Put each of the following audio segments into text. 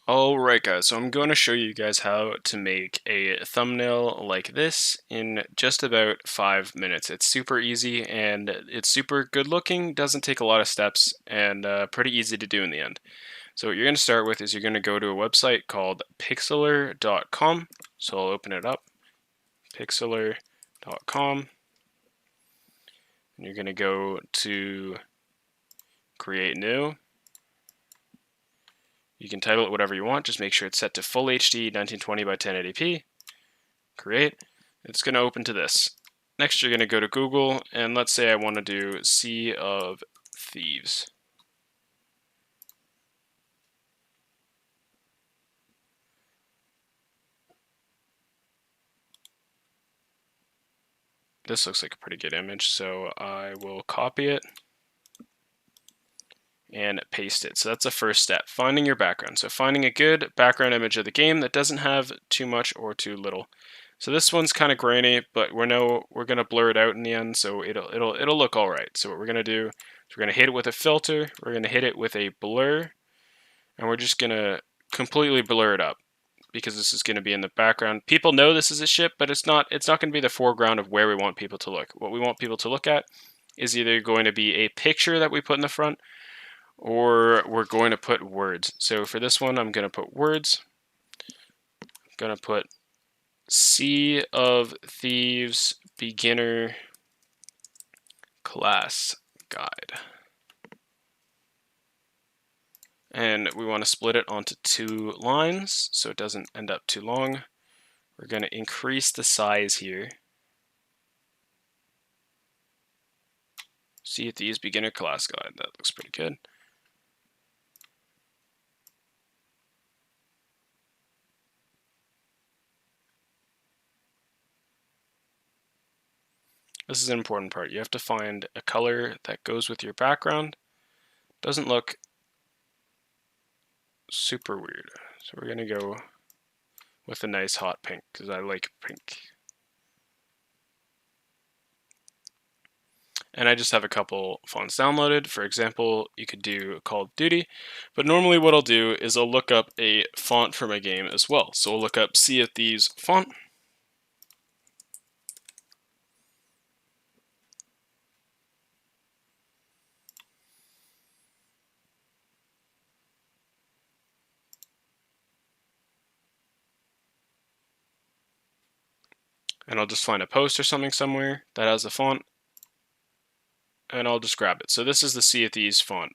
Alright guys, so I'm going to show you guys how to make a thumbnail like this in just about 5 minutes. It's super easy and it's super good looking, doesn't take a lot of steps, and pretty easy to do in the end. So what you're going to start with is you're going to go to a website called pixlr.com. So I'll open it up, pixlr.com, and you're going to go to create new. You can title it whatever you want, just make sure it's set to full HD 1920 by 1080p. Create. It's going to open to this. Next, you're going to go to Google, and let's say I want to do Sea of Thieves. This looks like a pretty good image, so I will copy it and paste it. So that's the first step, finding your background. So finding a good background image of the game that doesn't have too much or too little. So this one's kind of grainy, but we're going to blur it out in the end, so it'll look all right. So what we're going to do is we're going to hit it with a filter, we're going to hit it with a blur, and we're just going to completely blur it up because this is going to be in the background. People know this is a ship, but it's not going to be the foreground of where we want people to look. What we want people to look at is either going to be a picture that we put in the front, or we're going to put words. So for this one, I'm going to put words. I'm going to put Sea of Thieves Beginner Class Guide. And we want to split it onto 2 lines so it doesn't end up too long. We're going to increase the size here. Sea of Thieves Beginner Class Guide. That looks pretty good. This is an important part. You have to find a color that goes with your background. Doesn't look super weird. So we're going to go with a nice hot pink because I like pink. And I just have a couple fonts downloaded. For example, you could do Call of Duty, but normally what I'll do is I'll look up a font for my game as well. So I'll look up Sea of Thieves font. And I'll just find a post or something somewhere that has a font, and I'll just grab it. So this is the Sea of Thieves font.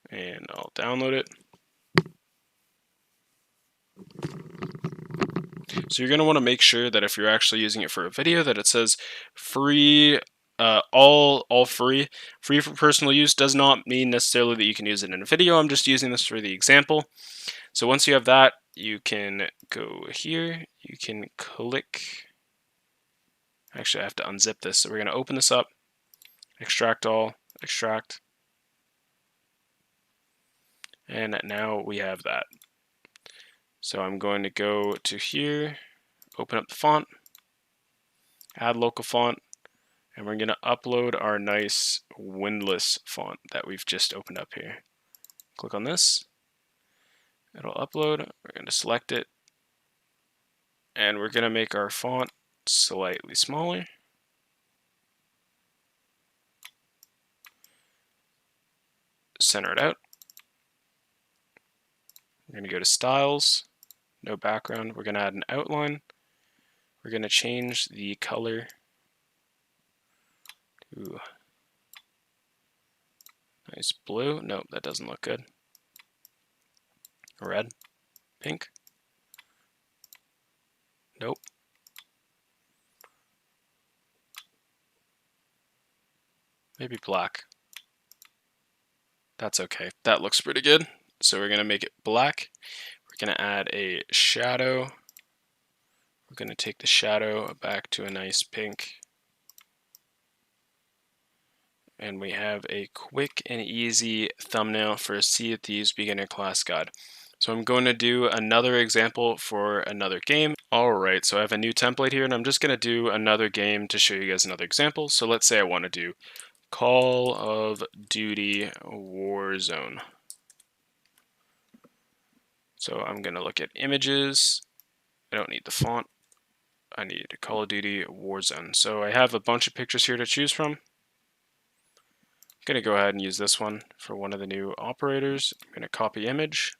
And I'll download it. So you're going to want to make sure that if you're actually using it for a video, that it says free, all free. Free for personal use does not mean necessarily that you can use it in a video. I'm just using this for the example. So once you have that, you can go here. You can click. Actually, I have to unzip this. So we're going to open this up, extract all, extract. And now we have that. So I'm going to go to here, open up the font, add local font, and we're going to upload our nice windless font that we've just opened up here. Click on this, it'll upload, we're going to select it, and we're going to make our font slightly smaller. Center it out. We're going to go to styles, no background, we're going to add an outline. We're going to change the color to nice blue. Nope, that doesn't look good. Red, pink. Nope. Maybe black. That's okay. That looks pretty good. So we're going to make it black. We're going to add a shadow. We're going to take the shadow back to a nice pink. And we have a quick and easy thumbnail for Sea of Thieves Beginner Class Guide. So I'm going to do another example for another game. Alright, so I have a new template here and I'm just going to do another game to show you guys another example. So let's say I want to do Call of Duty Warzone. So I'm going to look at images. I don't need the font. I need Call of Duty Warzone. So I have a bunch of pictures here to choose from. I'm going to go ahead and use this one for one of the new operators. I'm going to copy image.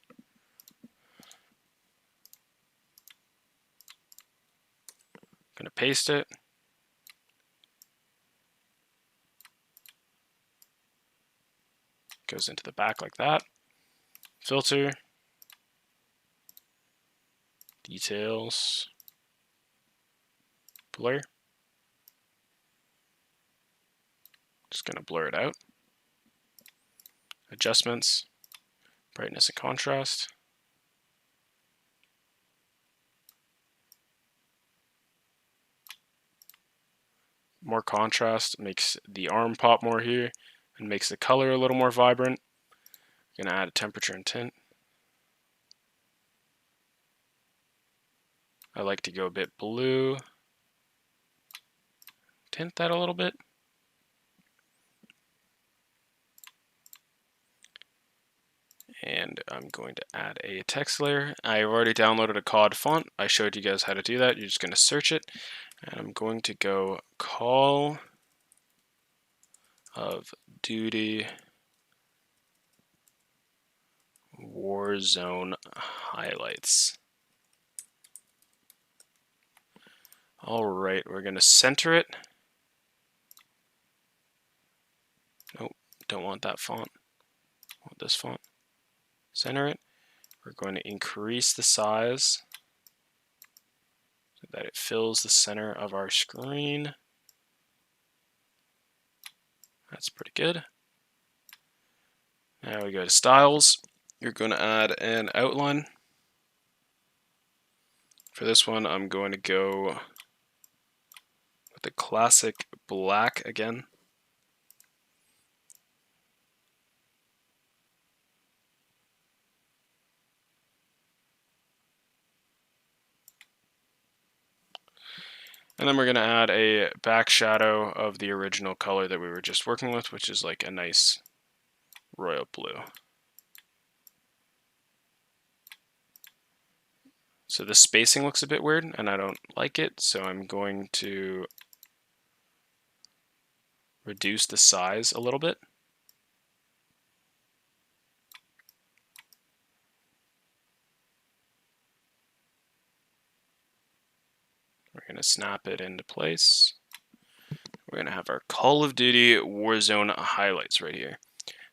I'm going to paste it. Goes into the back like that. Filter. Details. Blur. Just going to blur it out. Adjustments. Brightness and contrast. More contrast makes the arm pop more here and makes the color a little more vibrant. I'm going to add a temperature and tint. I like to go a bit blue. Tint that a little bit. And I'm going to add a text layer. I've already downloaded a COD font. I showed you guys how to do that. You're just going to search it. And I'm going to go Call of Duty Warzone highlights. Alright, we're going to center it. Nope, don't want that font. I want this font. Center it. We're going to increase the size so that it fills the center of our screen. That's pretty good. Now we go to styles. You're going to add an outline. For this one, I'm going to go with the classic black again. And then we're going to add a back shadow of the original color that we were just working with, which is like a nice royal blue. So the spacing looks a bit weird and I don't like it, so I'm going to reduce the size a little bit. We're going to snap it into place. We're going to have our Call of Duty Warzone highlights right here.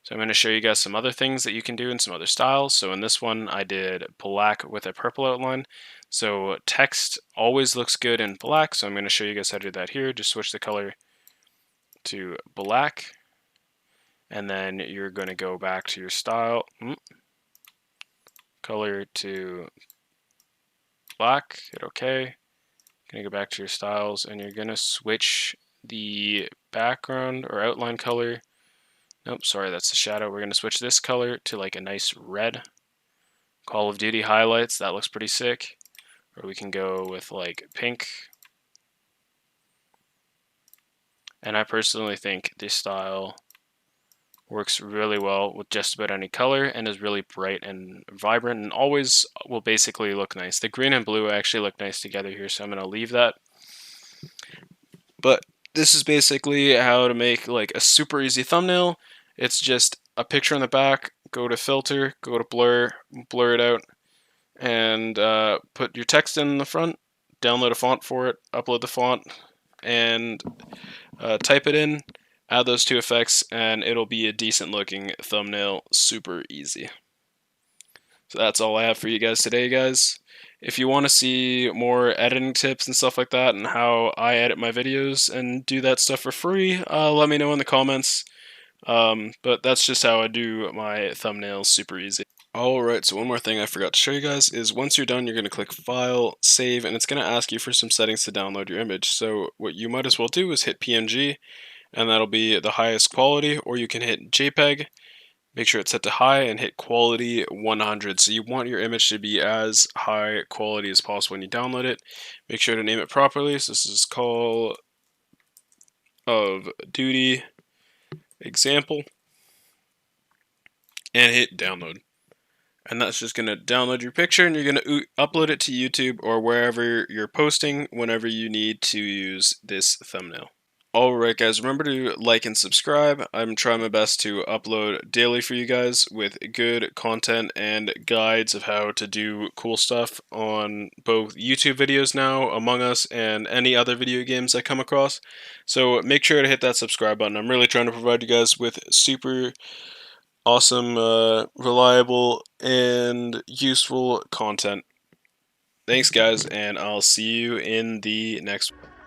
So I'm going to show you guys some other things that you can do in some other styles. So in this one, I did black with a purple outline. So text always looks good in black. So I'm going to show you guys how to do that here. Just switch the color to black. And then you're going to go back to your style. Color to black. Hit OK. Going to go back to your styles. And you're going to switch the background or outline color. Nope, sorry, that's the shadow. We're going to switch this color to like a nice red. Call of Duty highlights, that looks pretty sick. Or we can go with like pink. And I personally think this style works really well with just about any color and is really bright and vibrant and always will basically look nice. The green and blue actually look nice together here, so I'm going to leave that. But this is basically how to make like a super easy thumbnail. It's just a picture in the back, go to filter, go to blur, blur it out, and put your text in the front, download a font for it, upload the font, and type it in, add those two effects, and it'll be a decent looking thumbnail, super easy. So that's all I have for you guys today, guys. If you want to see more editing tips and stuff like that and how I edit my videos and do that stuff for free, let me know in the comments. But that's just how I do my thumbnails, super easy. Alright, so one more thing I forgot to show you guys is once you're done, you're going to click File, Save, and it's going to ask you for some settings to download your image. So what you might as well do is hit PNG, and that'll be the highest quality, or you can hit JPEG, Make sure it's set to high and hit quality 100. So you want your image to be as high quality as possible when you download it. Make sure to name it properly. So this is Call of Duty example, and hit download. And that's just going to download your picture, and you're going to upload it to YouTube or wherever you're posting whenever you need to use this thumbnail. Alright guys, remember to like and subscribe. I'm trying my best to upload daily for you guys with good content and guides of how to do cool stuff on both YouTube videos now, Among Us, and any other video games I come across. So make sure to hit that subscribe button. I'm really trying to provide you guys with super awesome, reliable, and useful content. Thanks guys, and I'll see you in the next one.